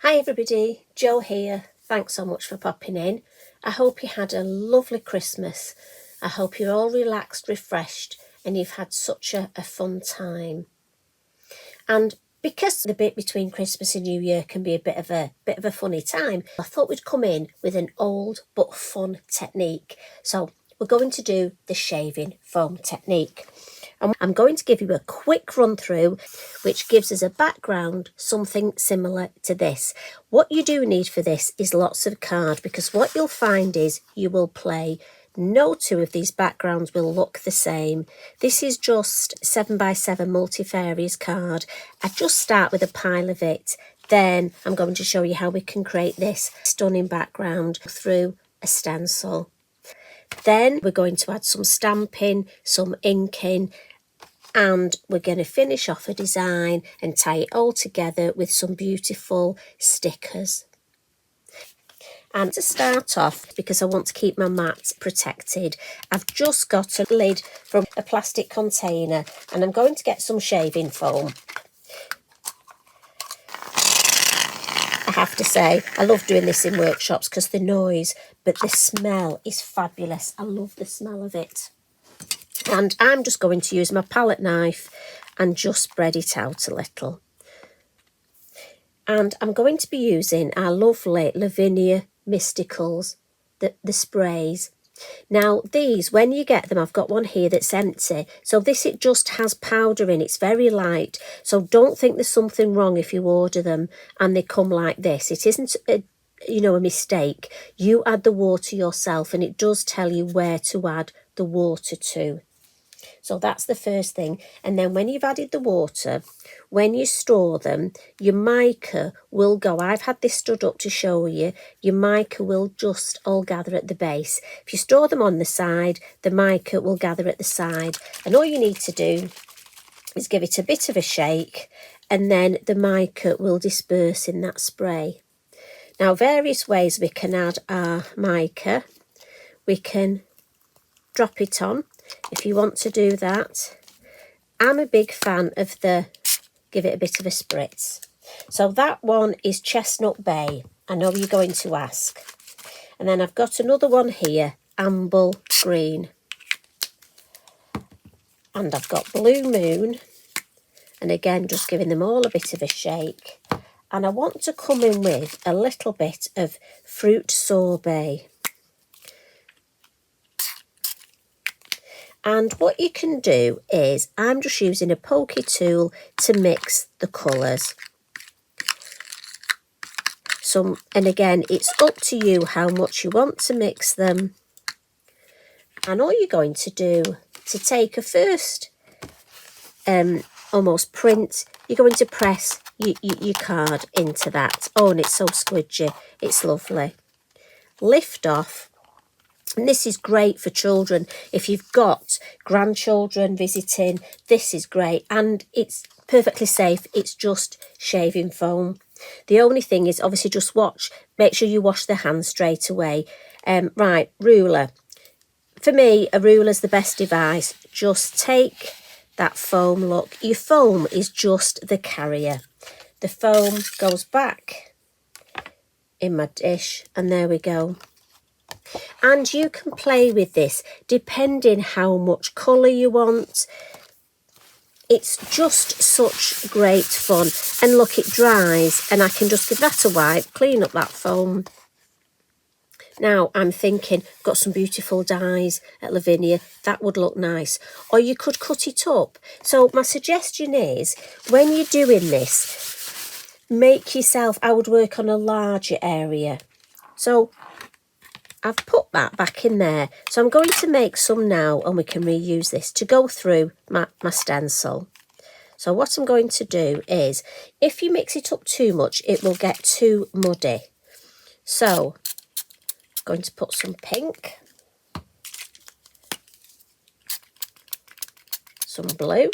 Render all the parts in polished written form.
Hi everybody, Jo here. Thanks so much for popping in. I hope you had a lovely Christmas. I hope you're all relaxed, refreshed, and you've had such a fun time. And because the bit between Christmas and New Year can be a bit of a funny time, I thought we'd come in with an old but fun technique. So we're going to do the shaving foam technique. And I'm going to give you a quick run through which gives us a background, something similar to this. What you do need for this is lots of card, because what you'll find is you will play. No two of these backgrounds will look the same. This is just 7x7 multifarious card. I just start with a pile of it. Then I'm going to show you how we can create this stunning background through a stencil. Then we're going to add some stamping, some inking, and we're going to finish off a design and tie it all together with some beautiful stickers. And to start off, because I want to keep my mat protected, I've just got a lid from a plastic container and I'm going to get some shaving foam. I have to say, I love doing this in workshops because the noise, but the smell is fabulous. I love the smell of it. And I'm just going to use my palette knife and just spread it out a little. And I'm going to be using our lovely Lavinia Mysticals, the sprays. Now these, when you get them, I've got one here that's empty. So this, it just has powder in, it's very light. So don't think there's something wrong if you order them and they come like this. It isn't a mistake. You add the water yourself and it does tell you where to add the water to. So that's the first thing. And then when you've added the water, when you store them, your mica will go. I've had this stood up to show you. Your mica will just all gather at the base. If you store them on the side, the mica will gather at the side. And all you need to do is give it a bit of a shake, and then the mica will disperse in that spray. Now, various ways we can add our mica. We can drop it on. If you want to do that, I'm a big fan of the give it a bit of a spritz. So that one is Chestnut Bay. I know you're going to ask. And then I've got another one here, Amble Green. And I've got Blue Moon. And again, just giving them all a bit of a shake. And I want to come in with a little bit of Fruit Sorbet. And what you can do is, I'm just using a pokey tool to mix the colours. And again, it's up to you how much you want to mix them. And all you're going to do to take a first almost print, you're going to press your card into that. Oh, and it's so squidgy. It's lovely. Lift off. And this is great for children. If you've got grandchildren visiting, this is great. And it's perfectly safe. It's just shaving foam. The only thing is, obviously, just make sure you wash the hands straight away. Right, ruler. For me, a ruler's the best device. Just take that foam. Look, your foam is just the carrier. The foam goes back in my dish. And there we go. And you can play with this depending how much colour you want. It's just such great fun. And look, it dries and I can just give that a wipe, clean up that foam. Now I'm thinking, got some beautiful dies at Lavinia, that would look nice. Or you could cut it up. So my suggestion is, when you're doing this, make yourself, I would work on a larger area. So I've put that back in there. So I'm going to make some now and we can reuse this to go through my stencil. So what I'm going to do is, if you mix it up too much, it will get too muddy. So I'm going to put some pink, some blue.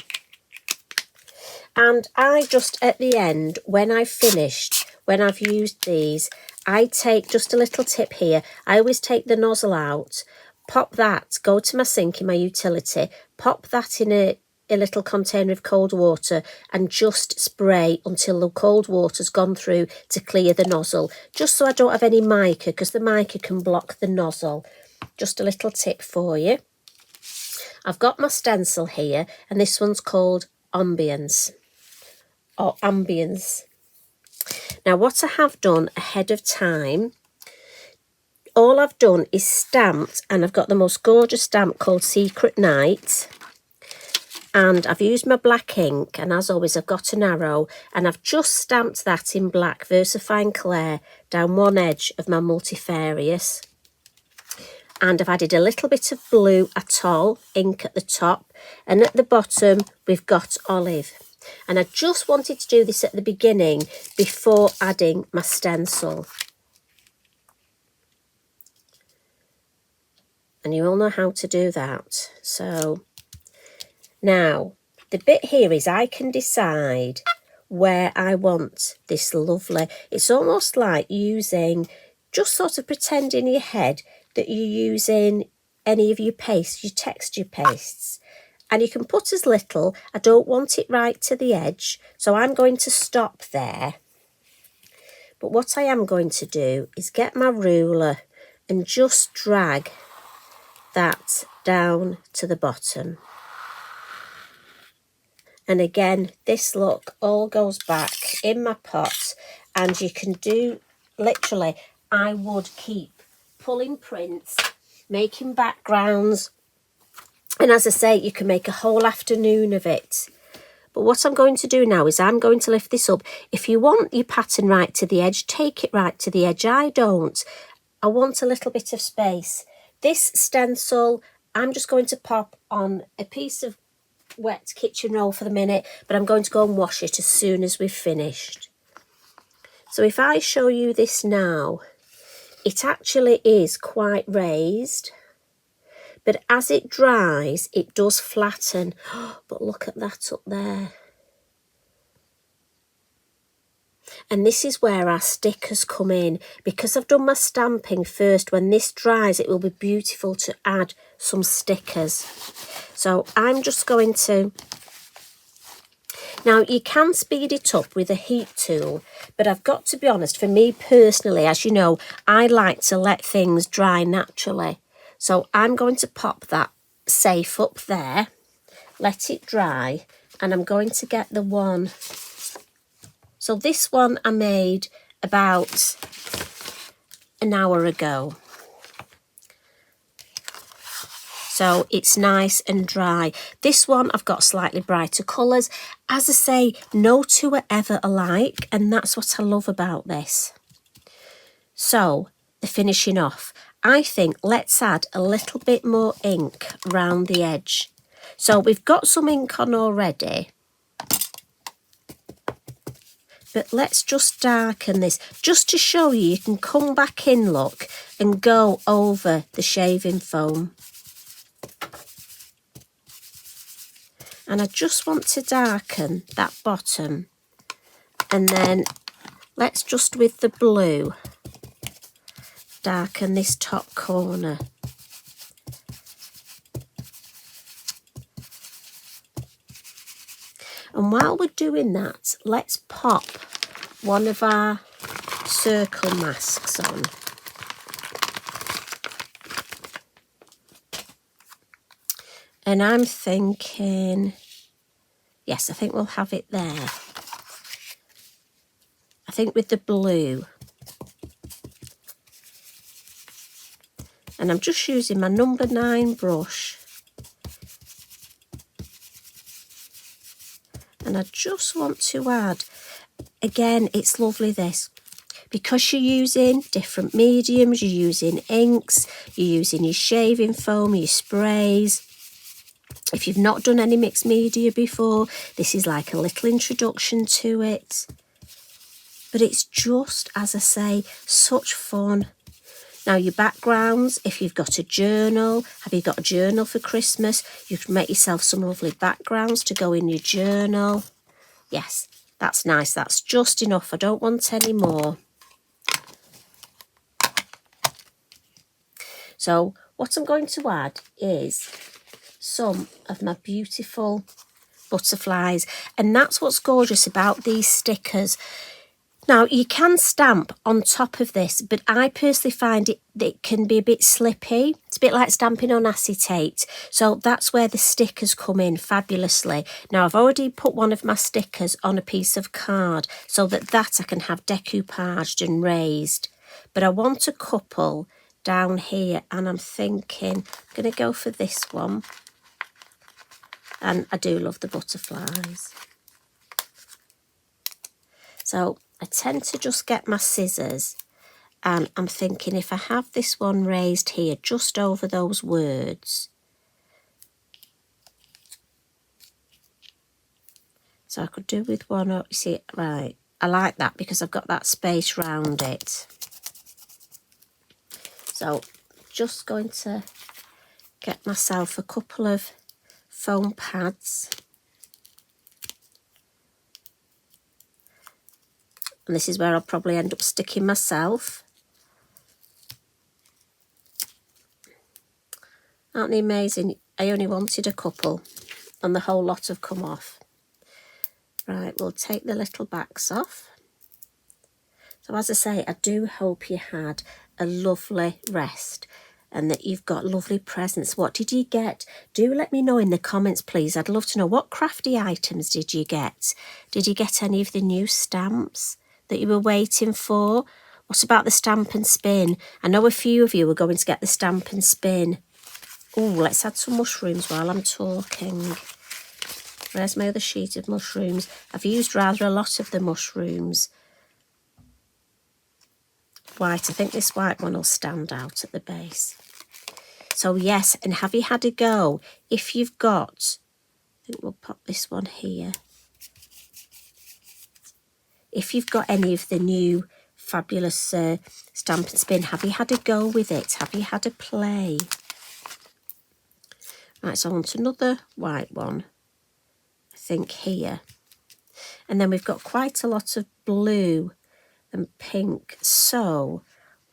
And I just, at the end, when I've finished, when I've used these, I take just a little tip here. I always take the nozzle out, pop that, go to my sink in my utility, pop that in a a little container of cold water and just spray until the cold water's gone through to clear the nozzle, just so I don't have any mica, because the mica can block the nozzle. Just a little tip for you. I've got my stencil here, and this one's called Ambience, or Ambience. Now, what I have done ahead of time, all I've done is stamped, and I've got the most gorgeous stamp called Secret Night. And I've used my black ink, and as always I've got an arrow, and I've just stamped that in black VersaFine Clair down one edge of my multifarious. And I've added a little bit of blue Atoll ink at the top, and at the bottom we've got olive. And I just wanted to do this at the beginning before adding my stencil. And you all know how to do that. So now the bit here is I can decide where I want this lovely, it's almost like using, just sort of pretend in your head that you're using any of your pastes, your texture pastes. And you can put as little. I don't want it right to the edge, so I'm going to stop there. But what I am going to do is get my ruler and just drag that down to the bottom. And again, this look all goes back in my pot, and you can do, literally, I would keep pulling prints, making backgrounds, and as I say, you can make a whole afternoon of it. But what I'm going to do now is I'm going to lift this up. If you want your pattern right to the edge, take it right to the edge. I don't. I want a little bit of space. This stencil, I'm just going to pop on a piece of wet kitchen roll for the minute, but I'm going to go and wash it as soon as we've finished. So if I show you this now, it actually is quite raised, but as it dries, it does flatten. But look at that up there. And this is where our stickers come in. Because I've done my stamping first, when this dries, it will be beautiful to add some stickers. So I'm just going to... Now, you can speed it up with a heat tool, but I've got to be honest, for me personally, as you know, I like to let things dry naturally. So I'm going to pop that safe up there, let it dry, and I'm going to get the one. So this one I made about an hour ago. So it's nice and dry. This one I've got slightly brighter colours. As I say, no two are ever alike, and that's what I love about this. So the finishing off. I think let's add a little bit more ink around the edge. So we've got some ink on already, but let's just darken this just to show you. You can come back in, look, and go over the shaving foam. And I just want to darken that bottom, and then let's just with the blue darken this top corner. And while we're doing that, let's pop one of our circle masks on. And I'm thinking, yes, I think we'll have it there. I think with the blue. And I'm just using my number 9 brush. And I just want to add, again, it's lovely this, because you're using different mediums, you're using inks, you're using your shaving foam, your sprays. If you've not done any mixed media before, this is like a little introduction to it. But it's just, as I say, such fun. Now your backgrounds, if you've got a journal, have you got a journal for Christmas? You can make yourself some lovely backgrounds to go in your journal. Yes, that's nice. That's just enough. I don't want any more. So what I'm going to add is some of my beautiful butterflies. And that's what's gorgeous about these stickers. Now, you can stamp on top of this, but I personally find it can be a bit slippy. It's a bit like stamping on acetate. So that's where the stickers come in fabulously. Now, I've already put one of my stickers on a piece of card so that I can have decoupaged and raised. But I want a couple down here, and I'm thinking I'm going to go for this one. And I do love the butterflies. So I tend to just get my scissors, and I'm thinking if I have this one raised here just over those words, so I could do with one, you see, right, I like that because I've got that space round it. So just going to get myself a couple of foam pads. And this is where I'll probably end up sticking myself. Aren't they amazing? I only wanted a couple and the whole lot have come off. Right, we'll take the little backs off. So as I say, I do hope you had a lovely rest and that you've got lovely presents. What did you get? Do let me know in the comments, please. I'd love to know, what crafty items did you get? Did you get any of the new stamps that you were waiting for? What about the stamp and spin? I know a few of you were going to get the stamp and spin. Oh, let's add some mushrooms while I'm talking. Where's my other sheet of mushrooms? I've used rather a lot of the mushrooms. White, I think this white one will stand out at the base. So yes, and have you had a go? If you've got, I think we'll pop this one here. If you've got any of the new fabulous stamp and spin, have you had a go with it? Have you had a play? Right, so I want another white one, I think here. And then we've got quite a lot of blue and pink. So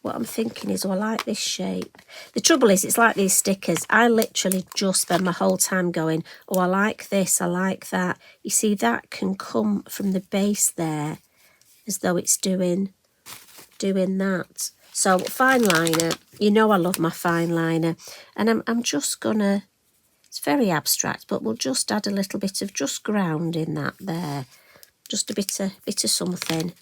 what I'm thinking is, oh, I like this shape. The trouble is, it's like these stickers. I literally just spend my whole time going, oh, I like this, I like that. You see, that can come from the base there as though it's doing that. So fine liner, you know I love my fine liner. And I'm just gonna, it's very abstract, but we'll just add a little bit of just ground in that there. Just a bit of something.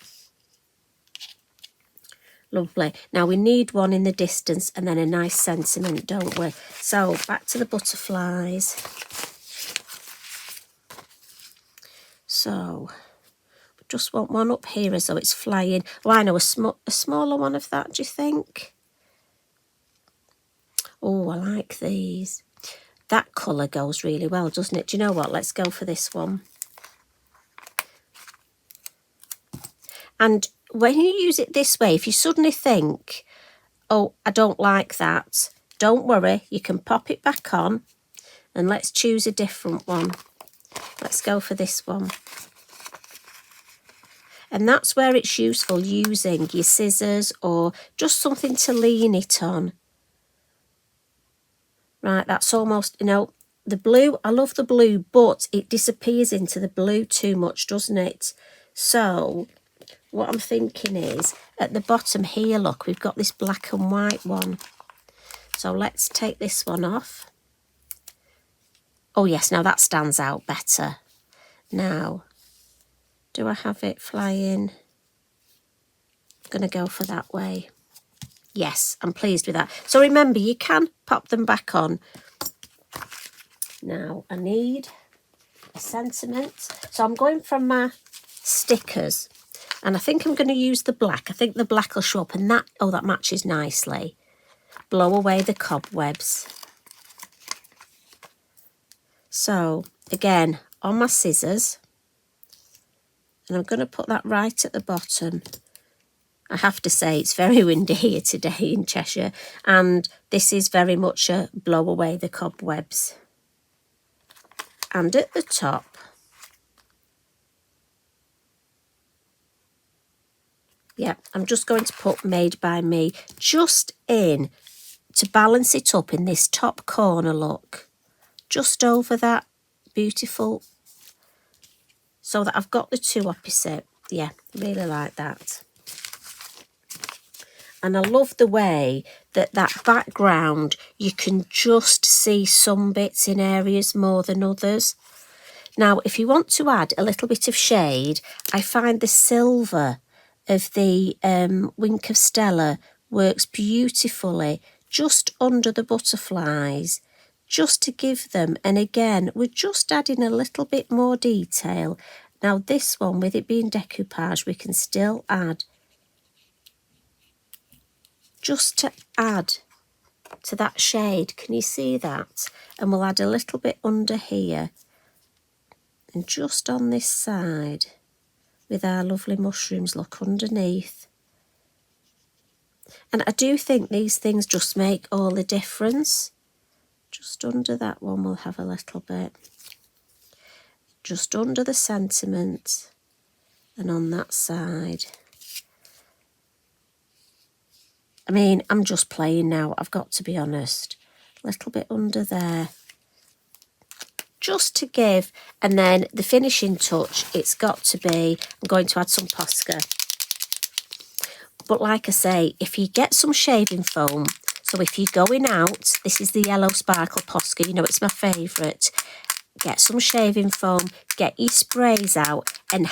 Lovely. Now we need one in the distance and then a nice sentiment, don't we? So back to the butterflies. So just want one up here as though it's flying. Oh, I know, a smaller one of that, do you think? Oh, I like these. That colour goes really well, doesn't it? Do you know what? Let's go for this one. And when you use it this way, if you suddenly think, oh, I don't like that, don't worry, you can pop it back on and let's choose a different one. Let's go for this one. And that's where it's useful using your scissors or just something to lean it on. Right, that's almost, you know, the blue, I love the blue, but it disappears into the blue too much, doesn't it? So what I'm thinking is, at the bottom here, look, we've got this black and white one. So let's take this one off. Oh yes, now that stands out better. Now, do I have it flying? I'm going to go for that way. Yes, I'm pleased with that. So remember, you can pop them back on. Now, I need a sentiment. So I'm going from my stickers. And I think I'm going to use the black. I think the black will show up. And that, oh, that matches nicely. Blow away the cobwebs. So, again, on my scissors. And I'm going to put that right at the bottom. I have to say, it's very windy here today in Cheshire. And this is very much a blow away the cobwebs. And at the top, yeah, I'm just going to put Made by Me just in to balance it up in this top corner, look. Just over that beautiful so that I've got the two opposite. Yeah, really like that. And I love the way that background, you can just see some bits in areas more than others. Now, if you want to add a little bit of shade, I find the silver of the Wink of Stella works beautifully just under the butterflies, just to give them, and again, we're just adding a little bit more detail. Now, this one, with it being decoupage, we can still add, just to add to that shade. Can you see that? And we'll add a little bit under here and just on this side with our lovely mushrooms, look underneath. And I do think these things just make all the difference. Just under that one we'll have a little bit, just under the sentiment, and on that side. I mean, I'm just playing now, I've got to be honest. A little bit under there, just to give, and then the finishing touch, it's got to be, I'm going to add some Posca. But like I say, if you get some shaving foam, so if you're going out, this is the yellow sparkle Posca, you know it's my favourite. Get some shaving foam, get your sprays out, and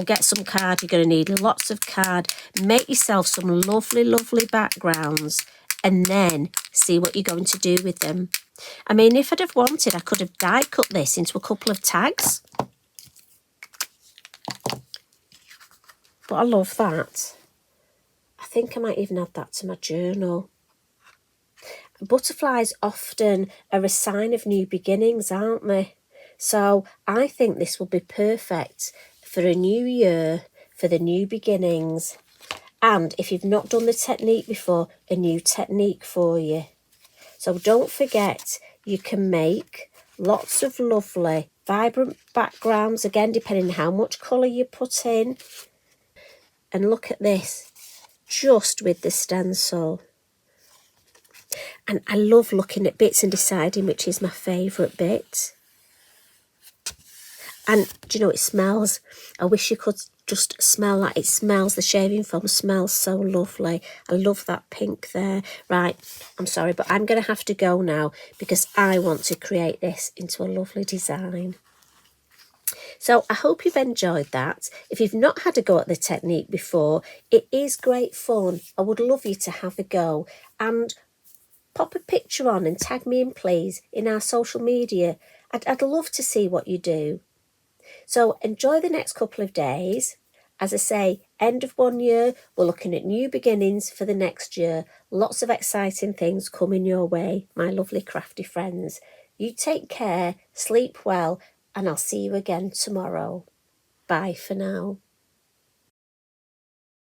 get some card. You're going to need lots of card. Make yourself some lovely, lovely backgrounds, and then see what you're going to do with them. I mean, if I'd have wanted, I could have die cut this into a couple of tags. But I love that. I think I might even add that to my journal. Butterflies often are a sign of new beginnings, aren't they? So I think this will be perfect for a new year, for the new beginnings. And if you've not done the technique before, a new technique for you. So don't forget, you can make lots of lovely, vibrant backgrounds, again, depending on how much colour you put in. And look at this, just with the stencil. And I love looking at bits and deciding which is my favourite bit. And do you know, it smells, I wish you could just smell that. It smells, the shaving foam smells so lovely. I love that pink there. Right, I'm sorry, but I'm going to have to go now because I want to create this into a lovely design. So I hope you've enjoyed that. If you've not had a go at the technique before, it is great fun. I would love you to have a go and pop a picture on and tag me in, please, in our social media. I'd love to see what you do. So enjoy the next couple of days. As I say, end of one year, we're looking at new beginnings for the next year. Lots of exciting things coming your way, my lovely crafty friends. You take care, sleep well, and I'll see you again tomorrow. Bye for now.